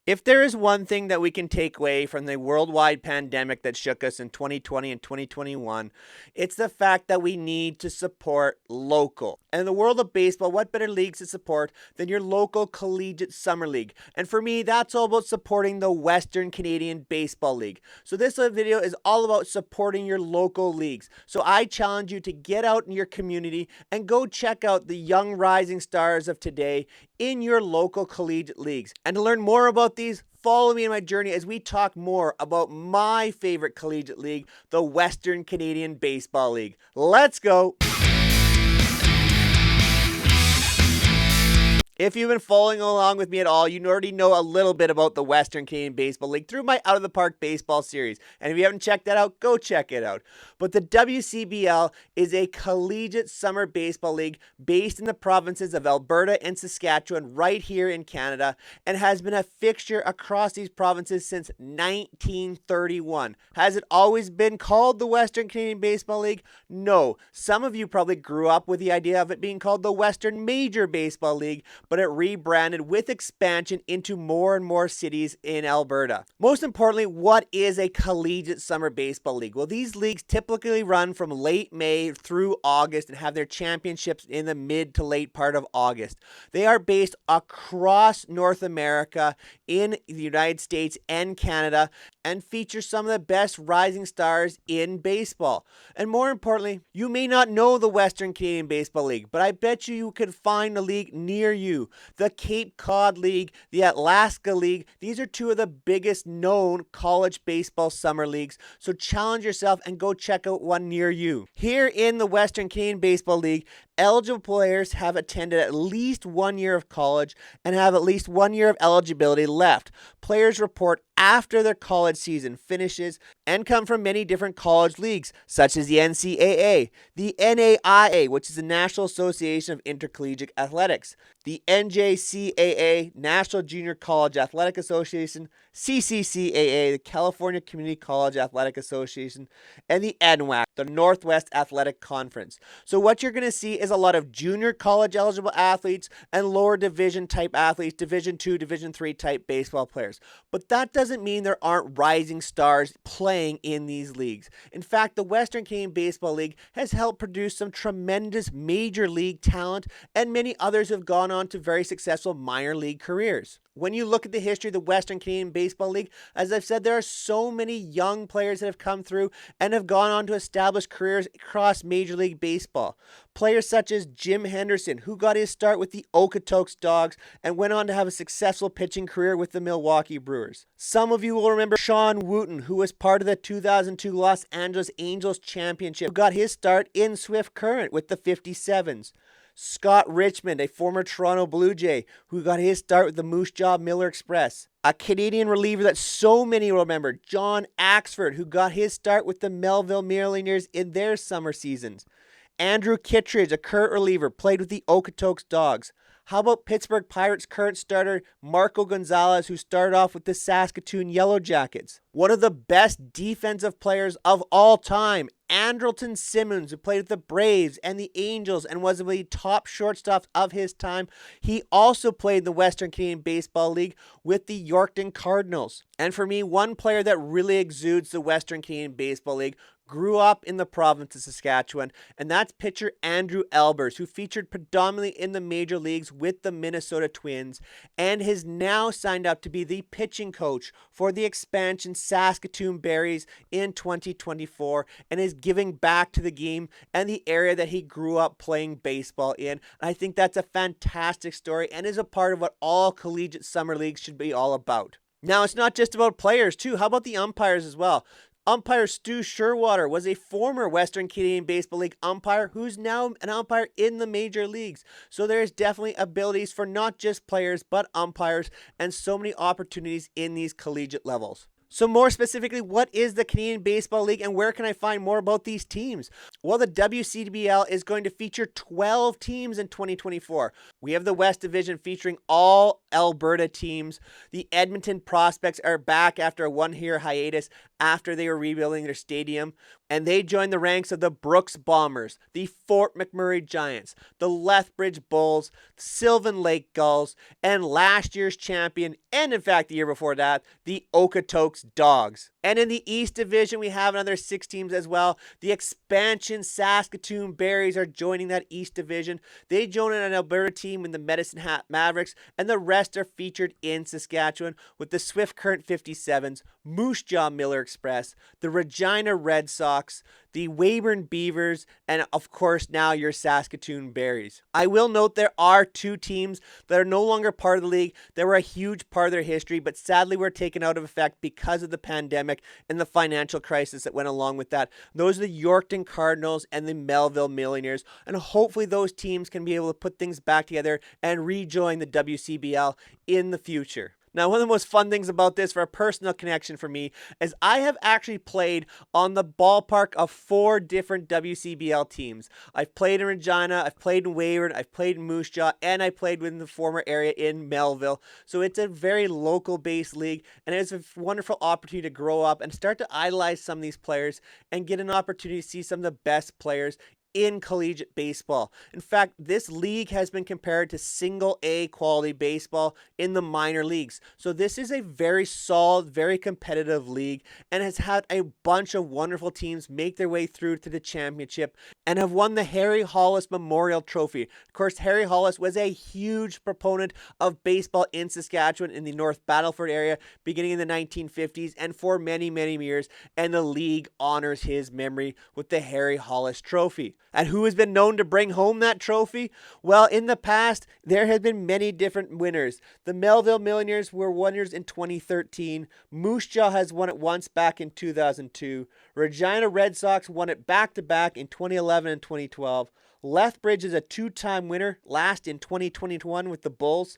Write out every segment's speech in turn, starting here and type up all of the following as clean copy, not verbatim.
If there is one thing that we can take away from the worldwide pandemic that shook us in 2020 and 2021, it's the fact that we need to support local. And in the world of baseball, what better leagues to support than your local collegiate summer league? And for me, that's all about supporting the Western Canadian Baseball League. So this video is all about supporting your local leagues. So I challenge you to get out in your community and go check out the young rising stars of today in your local collegiate leagues. And to learn more about these, follow me in my journey as we talk more about my favorite collegiate league, the Western Canadian Baseball League. Let's go! If you've been following along with me at all, you already know a little bit about the Western Canadian Baseball League through my Out of the Park Baseball series. And if you haven't checked that out, go check it out. But the WCBL is a collegiate summer baseball league based in the provinces of Alberta and Saskatchewan right here in Canada, and has been a fixture across these provinces since 1931. Has it always been called the Western Canadian Baseball League? No. Some of you probably grew up with the idea of it being called the Western Major Baseball League, but it rebranded with expansion into more and more cities in Alberta. Most importantly, what is a collegiate summer baseball league? Well, these leagues typically run from late May through August and have their championships in the mid to late part of August. They are based across North America, in the United States and Canada, and feature some of the best rising stars in baseball. And more importantly, you may not know the Western Canadian Baseball League, but I bet you could find a league near you. The Cape Cod League, the Alaska League, these are two of the biggest known college baseball summer leagues, so challenge yourself and go check out one near you. Here in the Western Canadian Baseball League, eligible players have attended at least 1 year of college and have at least 1 year of eligibility left. Players report after their college season finishes and come from many different college leagues, such as the NCAA, the NAIA, which is the National Association of Intercollegiate Athletics, the NJCAA, National Junior College Athletic Association, CCCAA, the California Community College Athletic Association, and the NWAC, the Northwest Athletic Conference. So what you're going to see is a lot of junior college eligible athletes and lower division type athletes, Division II, Division III type baseball players. But that doesn't mean there aren't rising stars playing in these leagues. In fact, the Western Canadian Baseball League has helped produce some tremendous major league talent, and many others have gone on to very successful minor league careers. When you look at the history of the Western Canadian Baseball League, as I've said, there are so many young players that have come through and have gone on to establish careers across Major League Baseball. Players such as Jim Henderson, who got his start with the Okotoks Dogs and went on to have a successful pitching career with the Milwaukee Brewers. Some of you will remember Sean Wooten, who was part of the 2002 Los Angeles Angels Championship, who got his start in Swift Current with the 57s. Scott Richmond, a former Toronto Blue Jay, who got his start with the Moose Jaw Miller Express. A Canadian reliever that so many will remember, John Axford, who got his start with the Melville Millionaires in their summer seasons. Andrew Kittredge, a current reliever, played with the Okotoks Dogs. How about Pittsburgh Pirates current starter Marco Gonzalez, who started off with the Saskatoon Yellow Jackets? One of the best defensive players of all time, Andrelton Simmons, who played with the Braves and the Angels and was one of the top shortstops of his time. He also played in the Western Canadian Baseball League with the Yorkton Cardinals. And for me, one player that really exudes the Western Canadian Baseball League grew up in the province of Saskatchewan, and that's pitcher Andrew Albers, who featured predominantly in the major leagues with the Minnesota Twins, and has now signed up to be the pitching coach for the expansion Saskatoon Berries in 2024, and is giving back to the game and the area that he grew up playing baseball in. And I think that's a fantastic story and is a part of what all collegiate summer leagues should be all about. Now, it's not just about players, too. How about the umpires as well? Umpire Stu Sherwater was a former Western Canadian Baseball League umpire who's now an umpire in the major leagues. So there's definitely abilities for not just players, but umpires, and so many opportunities in these collegiate levels. So more specifically, what is the Canadian Baseball League and where can I find more about these teams? Well, the WCBL is going to feature 12 teams in 2024. We have the West Division featuring all Alberta teams. The Edmonton Prospects are back after a one-year hiatus after they were rebuilding their stadium, and they joined the ranks of the Brooks Bombers, the Fort McMurray Giants, the Lethbridge Bulls, Sylvan Lake Gulls, and last year's champion, and in fact the year before that, the Okotoks Dogs. And in the East Division, we have another 6 teams as well. The expansion Saskatoon Berries are joining that East Division. They join an Alberta team in the Medicine Hat Mavericks, and the rest are featured in Saskatchewan with the Swift Current 57s, Moose Jaw Miller Express, the Regina Red Sox, the Weyburn Beavers, and of course now your Saskatoon Berries. I will note there are 2 teams that are no longer part of the league. They were a huge part of their history, but sadly were taken out of effect because of the pandemic and the financial crisis that went along with that. Those are the Yorkton Cardinals and the Melville Millionaires, and hopefully those teams can be able to put things back together and rejoin the WCBL in the future. Now, one of the most fun things about this, for a personal connection for me, is I have actually played on the ballpark of 4 different WCBL teams. I've played in Regina, I've played in Weyburn, I've played in Moose Jaw, and I played within the former area in Melville. So it's a very local-based league, and it's a wonderful opportunity to grow up and start to idolize some of these players and get an opportunity to see some of the best players in collegiate baseball. In fact, this league has been compared to single A quality baseball in the minor leagues. So this is a very solid, very competitive league and has had a bunch of wonderful teams make their way through to the championship and have won the Harry Hollis Memorial Trophy. Of course, Harry Hollis was a huge proponent of baseball in Saskatchewan in the North Battleford area beginning in the 1950s and for many, many years, and the league honors his memory with the Harry Hollis Trophy. And who has been known to bring home that trophy? Well, in the past, there have been many different winners. The Melville Millionaires were winners in 2013. Moose Jaw has won it once back in 2002. Regina Red Sox won it back-to-back in 2011 and 2012. Lethbridge is a 2-time winner, last in 2021 with the Bulls.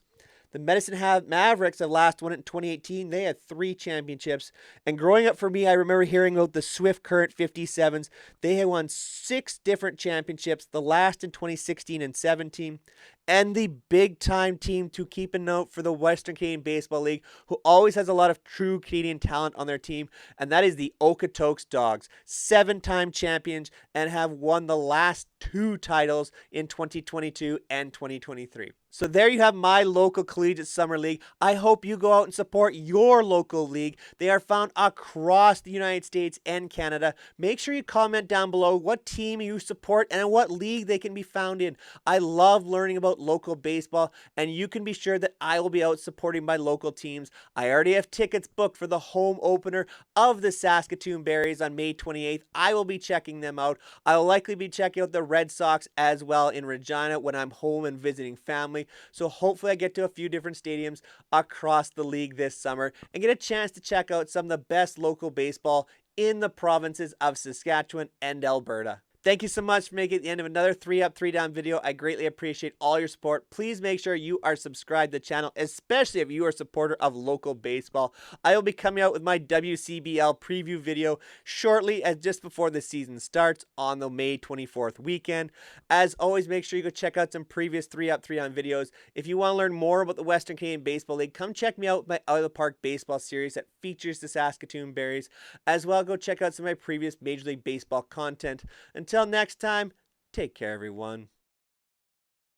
The Medicine Hat Mavericks have last won it in 2018. They had 3 championships. And growing up for me, I remember hearing about the Swift Current 57s. They had won 6 different championships, the last in 2016 and 17. And the big-time team to keep a note for the Western Canadian Baseball League, who always has a lot of true Canadian talent on their team, and that is the Okotoks Dogs, 7-time champions and have won the last 2 titles in 2022 and 2023. So there you have my local collegiate summer league. I hope you go out and support your local league. They are found across the United States and Canada. Make sure you comment down below what team you support and what league they can be found in. I love learning about local baseball, and you can be sure that I will be out supporting my local teams. I already have tickets booked for the home opener of the Saskatoon Berries on May 28th. I will be checking them out. I will likely be checking out the Red Sox as well in Regina when I'm home and visiting family. So hopefully I get to a few different stadiums across the league this summer and get a chance to check out some of the best local baseball in the provinces of Saskatchewan and Alberta. Thank you so much for making it the end of another 3 Up, 3 Down video. I greatly appreciate all your support. Please make sure you are subscribed to the channel, especially if you are a supporter of local baseball. I will be coming out with my WCBL preview video shortly, as just before the season starts on the May 24th weekend. As always, make sure you go check out some previous 3 Up, 3 Down videos. If you want to learn more about the Western Canadian Baseball League, come check me out with my Out of the Park baseball series that features the Saskatoon Berries. As well, go check out some of my previous Major League Baseball content. Until next time, take care, everyone.